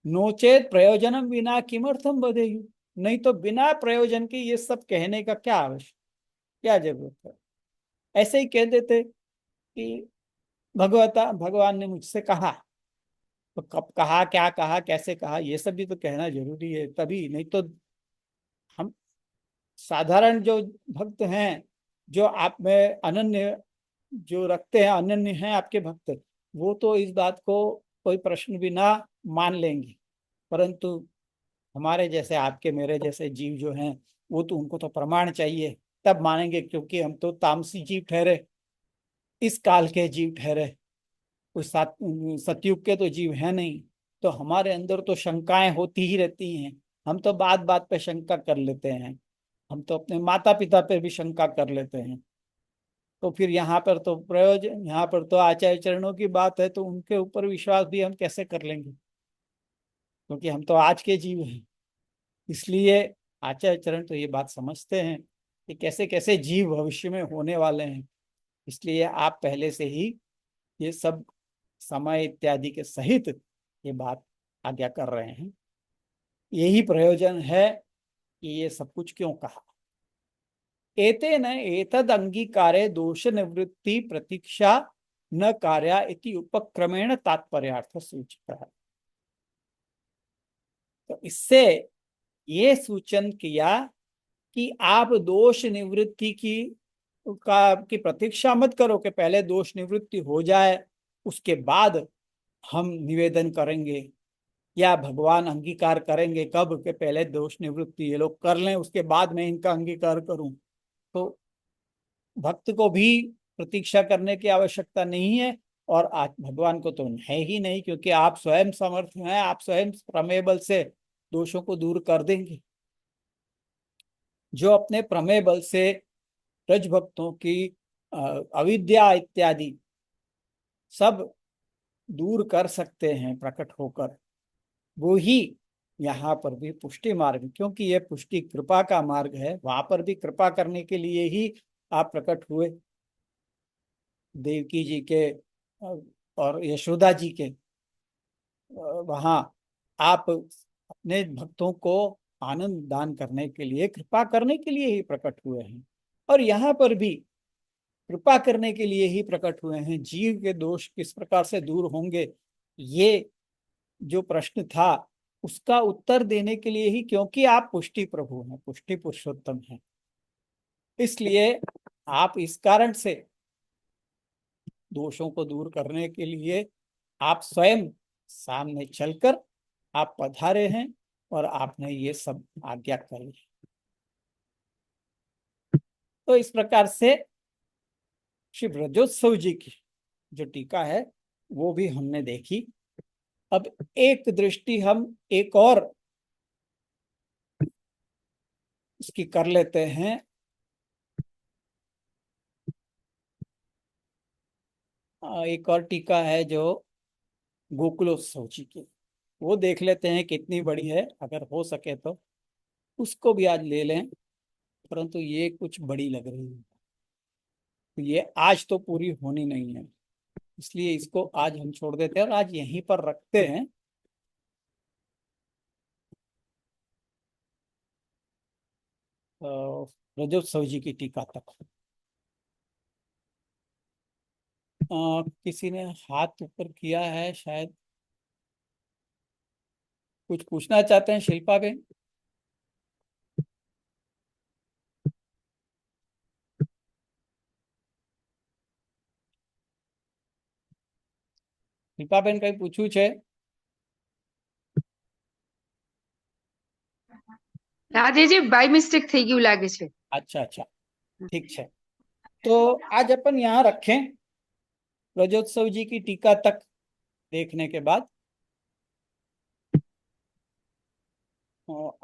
नोचेत प्रयोजनम बिना किमर्थम बधेयु, नहीं तो बिना प्रयोजन के ये सब कहने का क्या आवश्यक, क्या जरूरत है? ऐसे ही कह देते कि भगवान ने मुझसे कहा, तो कब कहा, क्या कहा, कैसे कहा, ये सब भी तो कहना जरूरी है तभी। नहीं तो हम साधारण जो भक्त हैं, जो आप में अनन्य जो रखते हैं, अनन्य हैं आपके भक्त, वो तो इस बात को कोई प्रश्न भी ना मान लेंगे। परंतु हमारे जैसे, आपके मेरे जैसे जीव जो हैं, वो तो उनको तो प्रमाण चाहिए तब मानेंगे, क्योंकि हम तो तामसी जीव ठहरे, इस काल के जीव ठहरे, उस सतयुग के तो जीव है नहीं। तो हमारे अंदर तो शंकाएं होती ही रहती हैं। हम तो बात बात पे शंका कर लेते हैं, हम तो अपने माता पिता पे भी शंका कर लेते हैं। तो फिर यहाँ पर तो प्रयोजन, यहाँ पर तो आचार्य चरणों की बात है, तो उनके ऊपर विश्वास भी हम कैसे कर लेंगे? क्योंकि हम तो आज के जीव हैं। इसलिए आचार्य चरण तो ये बात समझते हैं कि कैसे कैसे जीव भविष्य में होने वाले हैं। इसलिए आप पहले से ही ये सब समय इत्यादि के सहित ये बात आज्ञा कर रहे हैं। यही प्रयोजन है कि ये सब कुछ क्यों कहा। एतेन एतद अंगीकारे दोष निवृत्ति प्रतीक्षा न कार्या इति उपक्रमेण तात्पर्यार्थ सूचित है। तो इससे ये सूचन किया कि आप दोष निवृत्ति की प्रतीक्षा मत करो कि पहले दोष निवृत्ति हो जाए उसके बाद हम निवेदन करेंगे या भगवान अंगीकार करेंगे कब, के पहले दोष निवृत्ति ये लोग कर लें, उसके बाद मैं इनका अंगीकार करूं। तो भक्त को भी प्रतीक्षा करने की आवश्यकता नहीं है, और आज भगवान को तो है ही नहीं, क्योंकि आप स्वयं समर्थ हैं, आप स्वयं प्रमेय बल से दोषों को दूर कर देंगे। जो अपने प्रमेय बल से ब्रज भक्तों की अविद्या इत्यादि सब दूर कर सकते हैं प्रकट होकर, वो ही यहाँ पर भी पुष्टि मार्ग, क्योंकि ये पुष्टि कृपा का मार्ग है, वहां पर भी कृपा करने के लिए ही आप प्रकट हुए। देवकी जी के और यशोदा जी के वहां आप अपने भक्तों को आनंद दान करने के लिए, कृपा करने के लिए ही प्रकट हुए हैं, और यहाँ पर भी कृपा करने के लिए ही प्रकट हुए हैं। जीव के दोष किस प्रकार से दूर होंगे, ये जो प्रश्न था उसका उत्तर देने के लिए ही, क्योंकि आप पुष्टि प्रभु हैं, पुष्टि पुरुषोत्तम हैं, इसलिए आप इस कारण से दोषों को दूर करने के लिए आप स्वयं सामने चलकर आप पधारे हैं, और आपने ये सब आज्ञा करी। तो इस प्रकार से श्री ब्रजोत्सव जी की जो टीका है वो भी हमने देखी। अब एक दृष्टि हम एक और इसकी कर लेते हैं। एक और टीका है जो गोकुलोत्सव जी की, वो देख लेते हैं कितनी बड़ी है, अगर हो सके तो उसको भी आज ले लें, परंतु ये कुछ बड़ी लग रही है, तो ये आज तो पूरी होनी नहीं है, इसलिए इसको आज हम छोड़ देते हैं और आज यहीं पर रखते हैं। रजोत्सव जी की टीका तक। किसी ने हाथ ऊपर किया है, शायद कुछ पूछना चाहते हैं, शिल्पा बेन। शिल्पा बेन कहीं पूछू છે? રાજેજી બાય મિસ્ટેક થઈ ગયું લાગે છે. अच्छा अच्छा, ठीक है। तो आज अपन यहाँ रखें, रजोत्सव जी की टीका तक देखने के बाद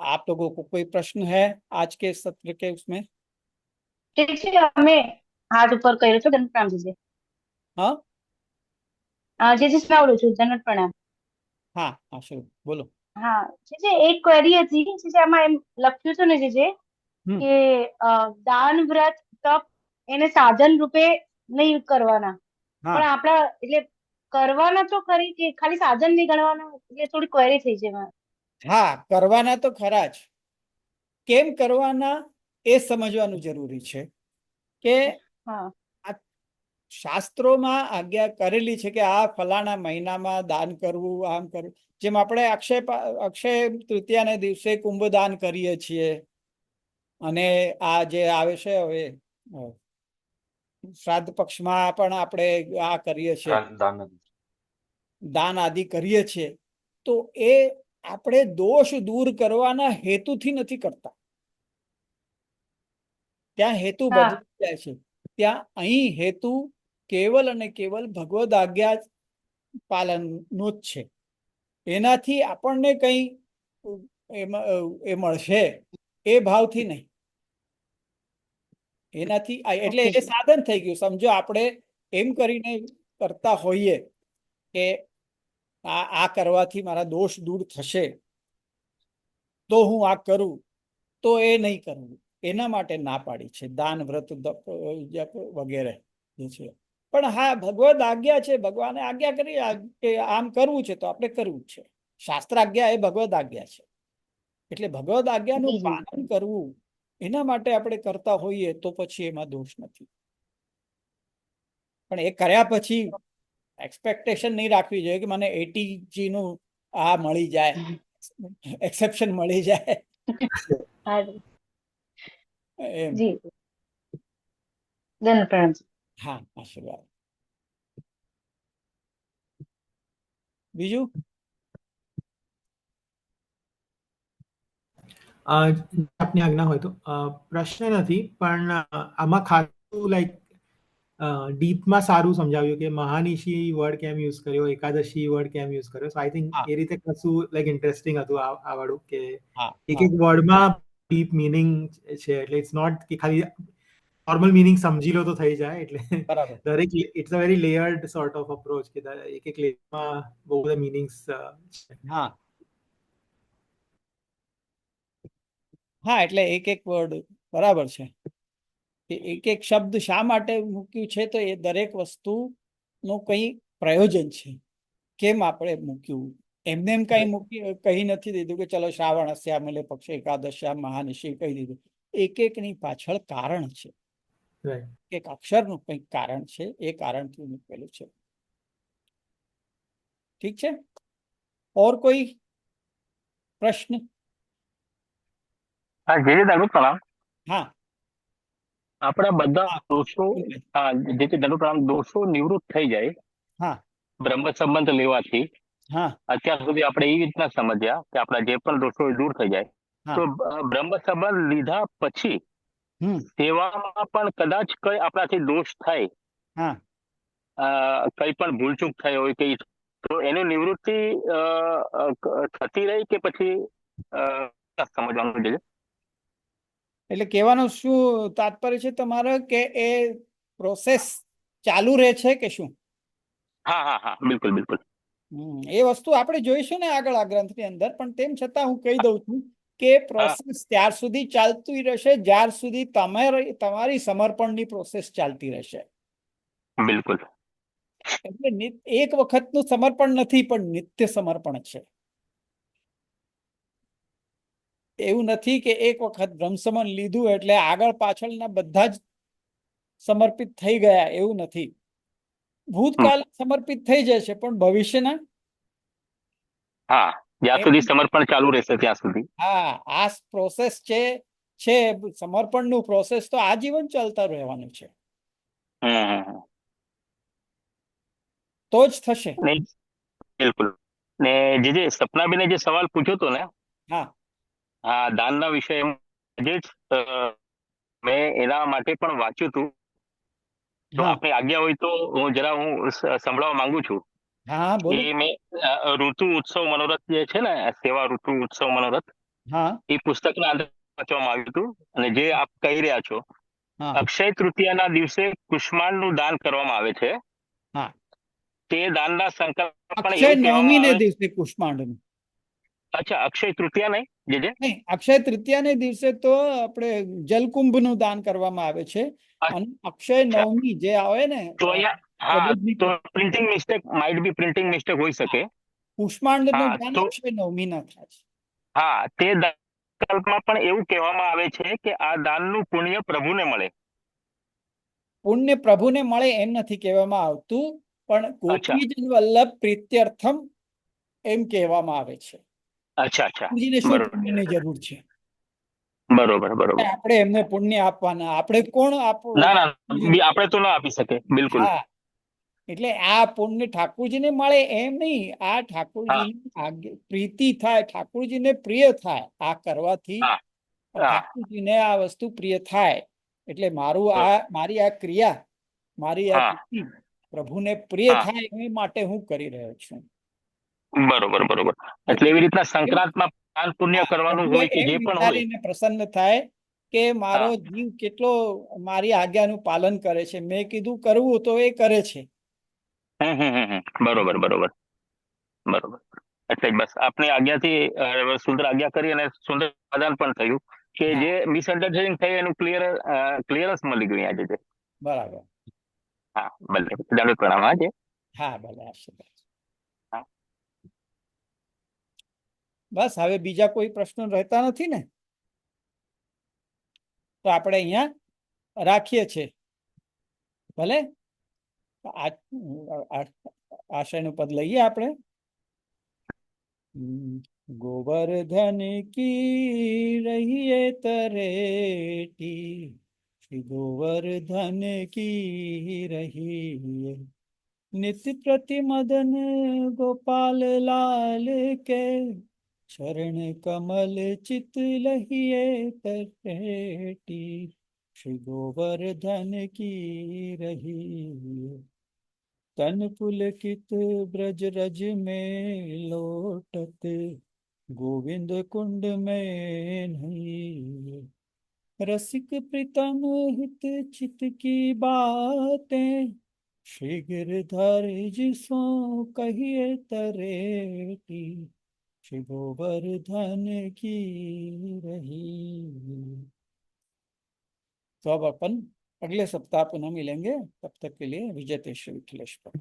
आप लोगों को कोई प्रश्न है आज के सत्र के उसमें? ઠીક છે, અમે હાથ ઉપર કર્યો છો, દંડ પ્રણામ જીજે. हाँ જીજે સુનાવડું છું, દંડ પ્રણામ. हाँ हाँ, शुरू बोलो। હા જીજે, એક ક્વેરી હતી જીજે, આમાં એમ લખ્યું છે ને જીજે हम्म, કે દાન વ્રત તપ એને સાધન રૂપે નહીં કરવાના, हाँ પણ આપણા એટલે કરવાના તો ખરી કે ખાલી સાધન નહીં ગણવાના, એ થોડી ક્વેરી થઈ છે એમાં. હા, કરવાના તો ખરા જ, કેમ કરવાના એ સમજવાનું જરૂરી છે કે હા આ શાસ્ત્રોમાં આજ્ઞા કરેલી છે કે આ ફલાણા મહિનામાં દાન કરવું, આમ કરવું, જેમ આપણે અક્ષય તૃતીયાના દિવસે કુંભદાન કરીએ છીએ, અને આ જે આવે છે હવે શ્રાદ્ધ પક્ષમાં પણ આપણે આ કરીએ છીએ, દાન આદિ કરીએ છીએ, તો એ આપણે દોષ દૂર કરવાના હેતુથી નથી કરતા, ત્યાં હેતુ હા બદલી જાય છે। ત્યાં અહીં હેતુ કેવલ અને કેવલ ભગવદ આજ્ઞા પાલનનો જ છે, એનાથી આપણને કઈ એ મળશે એ ભાવથી નહીં, એનાથી એટલે ઓકે એ સાધન થઈ ગયું। સમજો આપણે એમ કરીને કરતા હોઈએ કે આ કરવાથી મારા દોષ દૂર થશે તો હું આ કરું, તો એ નહીં કરવું, એના માટે ના પાડી છે દાન વ્રત જપ વગેરે જે છે। પણ હા, ભગવદ આજ્ઞા છે, ભગવાને આજ્ઞા કરી કે આમ કરવું છે તો આપણે કરવું છે, શાસ્ત્ર આજ્ઞા એ ભગવદ આજ્ઞા છે, એટલે ભગવદ આજ્ઞાનું જી જી પાલન કરવું એના માટે આપણે કરતા હોઈએ તો પછી એમાં દોષ નથી। પણ એ કર્યા પછી એક્સપેક્ટેશન નહીં રાખવી જોઈએ કે મને 80G નું આ મળી જાય, એક્સેપ્શન મળી જાય હા એમ। જી, દંડ પ્રણામ. હા, આશીર્વાદ। બીજું આપની આજ્ઞા હોય તો પ્રશ્ન નથી, પણ આમાં ખાસું લાઈક ડીપમાં સારું સમજાવ્યું કે મહાનિશી વર્ડ કેમ યુઝ કર્યો, એકાદશી વર્ડ કેમ યુઝ કર્યો. સો આઈ થિંક હા એ રીતે કશું લાઈક ઇન્ટરેસ્ટિંગ હતું આ વાળું, કે હા એક હા એક વર્ડમાં ડીપ મિનિંગ છે. એટલે ઇટ્સ નોટ કે ખાલી નોર્મલ મિનિંગ સમજી લો તો થઈ જાય. એટલે બરાબર દરેક it's a very layered sort of approach, કે એક એક લેયરમાં બહુ બધા મિનિંગ્સ છે. હા હા એટલે એક એક વર્ડ બરાબર છે કે એક એક શબ્દ શા માટે મૂક્યું છે, તો એ દરેક વસ્તુનું કંઈ પ્રયોજન છે. કેમ આપણે મૂક્યું, એમને એમ કઈ કહી નથી દીધું કે ચલો શ્રાવણસ્યામલે પક્ષ એકાદશ્યામ મહાનિશી કહી દીધું. એક એકની પાછળ કારણ છે, રાઈટ. એક અક્ષરનું કંઈક કારણ છે, એ કારણથી મૂકેલું છે. ઠીક છે, और कोई प्रश्न? હા જે જે દંડોત પ્રણામ. हाँ આપણા બધા हाँ દોષો, बोलिए। જે તે દંડોત પ્રણામ, દોષો નિવૃત્ત થઈ જાય हाँ બ્રહ્મ સંબંધ લેવાથી. हाँ અત્યાર સુધી આપણે એ રીતના સમજ્યા કે આપણા જે પણ દોષો એ દૂર થઈ જાય. हाँ તો બ્રહ્મ સંબંધ લીધા પછી हम्म સેવામાં પણ કદાચ કઈ આપણાથી દોષ થાય, हाँ કઈ પણ ભૂલચૂક થઈ હોય કે તો એની નિવૃત્તિ થતી રહી કે પછી સમજવાનું છે. એટલે કહેવાનો શું તાત્પર્ય છે તમારો કે એ પ્રોસેસ ચાલુ રહે છે કે શું? હા હા હા બિલકુલ બિલકુલ. એ વસ્તુ આપણે જોઈશું ને આગળ આ ગ્રંથની અંદર, પણ તેમ છતાં હું કહી દઉં છું કે પ્રોસેસ ત્યાર સુધી ચાલતી રહેશે જ્યાર સુધી તમારી સમર્પણની પ્રોસેસ ચાલતી રહેશે. બિલકુલ. એટલે એક વખતનું સમર્પણ નથી, પણ નિત્ય સમર્પણ છે. એવું નથી કે એક વખત બ્રહ્મસમન લીધું એટલે આગળ પાછળના બધા જ સમર્પિત થઈ ગયા, એવું નથી. ભૂતકાળ સમર્પિત થઈ જશે, પણ ભવિષ્યના હા જ્યાં સુધી સમર્પણ ચાલુ રહેશે ત્યાં સુધી. હા આ પ્રોસેસ છે સમર્પણનું પ્રોસેસ તો આજીવન ચાલતા રહેવાનું છે, તો જ થશે. ને બિલકુલ. ને જે સપનાબેને જે સવાલ પૂછ્યો હતો ને, હા હા દાનના વિષયમાં, જે મેં એના માટે પણ વાંચ્યું હતું. તો હા આપની આજ્ઞા હોય તો હું સંભળાવવા માંગુ છું. હા બોલો. એ મેં ઋતુ ઉત્સવ મનોરથ જે છે ને, સેવા ઋતુ ઉત્સવ મનોરથ, હા એ પુસ્તકના અંદર વાંચવામાં આવ્યું હતું. અને જે આપ કહી રહ્યા છો, હા અક્ષય તૃતીયાના દિવસે કુષ્માંડનું દાન કરવામાં આવે છે. હા તે દાનના સંકલ્પ પણ અક્ષય એવું કહેવામાં નવમી ને આવે. દિવસે કુષ્માંડનું. અચ્છા અક્ષય તૃતીયા નહીં જે નહીં, અક્ષય તૃતીયાને દિવસે તો આપણે જલકુંભનું દાન કરવામાં આવે છે, અને અક્ષય અચ્છા નવમી જે આવે ને તો અહીંયા, હા પ્રબોધની તો printing mistake might be, printing mistake હોઈ શકે. કુષ્માંડનું હા દાન તો અક્ષય નવમી ના થાય છે. હા તે સંકલ્પમાં પણ એવું કહેવામાં આવે છે કે આ દાનનું પુણ્ય પ્રભુને મળે. પુણ્ય પ્રભુને મળે એમ નથી કહેવામાં આવતું, પણ અચ્છા ગોપીજન વલ્લભ પ્રીત્યર્થમ એમ કહેવામાં આવે છે. અચ્છા અચ્છા ગુરુજીને શું બરોબર પુણ્યની જરૂર છે? બરોબર બરોબર. આપણે એમને પુણ્ય આપવાના, આપણે કોણ ના ના આપણે તો ના આપી શકે બિલકુલ. હા એટલે આ પુણ્ય ઠાકોરજીને મળે એમ નહીં, આ હા ઠાકોરજીની પ્રીતિ થાય, ઠાકોરજીને પ્રિય થાય આ કરવાથી. હા હા ઠાકોરજીને આ વસ્તુ પ્રિય થાય એટલે મારી આ ક્રિયા, મારી આ હા કૃતિ પ્રભુને પ્રિય હા થાય એ માટે હું કરી રહ્યો છું. બરોબર બરોબર. તો એટલે એવી રીતના એમ સંક્રાંતમાં દાન પુણ્ય કરવાનું પ્રભુ હોય કે એમ જે પણ હોય. વિચારીને પ્રસન્ન થાય કે મારો હા જીવ કેટલો મારી આજ્ઞાનું પાલન કરે છે, મેં કીધું કરવું તો એ કરે છે. બરોબર બરોબર બરોબર. એટલે બસ આપની આજ્ઞાથી સુંદર આજ્ઞા કરી અને સુંદર સમાધાન પણ થયું કે હા જે મિસઅન્ડરસ્ટેન્ડિંગ થઈ એનું ક્લિયરન્સ મળી ગયું આજે છે. બરાબર. હા ભલે દંડવત પ્રણામ. હા હા ભલે આશીર્વાદ. હા. બસ હવે બીજા કોઈ પ્રશ્નો રહેતા નથી ને, તો આપણે અહીંયા રાખીએ છીએ. ભલે આશયનું પદ લઈએ આપણે. ગોવર્ધન કી રહીએ તરેટી, શ્રી ગોવર્ધન કી રહીએ, नित्य प्रति मदन गोपाल लाल के, चरण कमल चित लहिए तरपेटी, श्री गोवर्धन की रही। तन पुलकित ब्रज रज में लोटत, गोविंद कुंड में नहीं। रसिक प्रीतम हित चित की बातें, श्री गिरधर जिसो कहिए तरेटी, श्री गोवर्धन की रही। तो अब अपन अगले सप्ताह पुनः मिलेंगे। तब तक के लिए विजय श्री विठलेश्वर।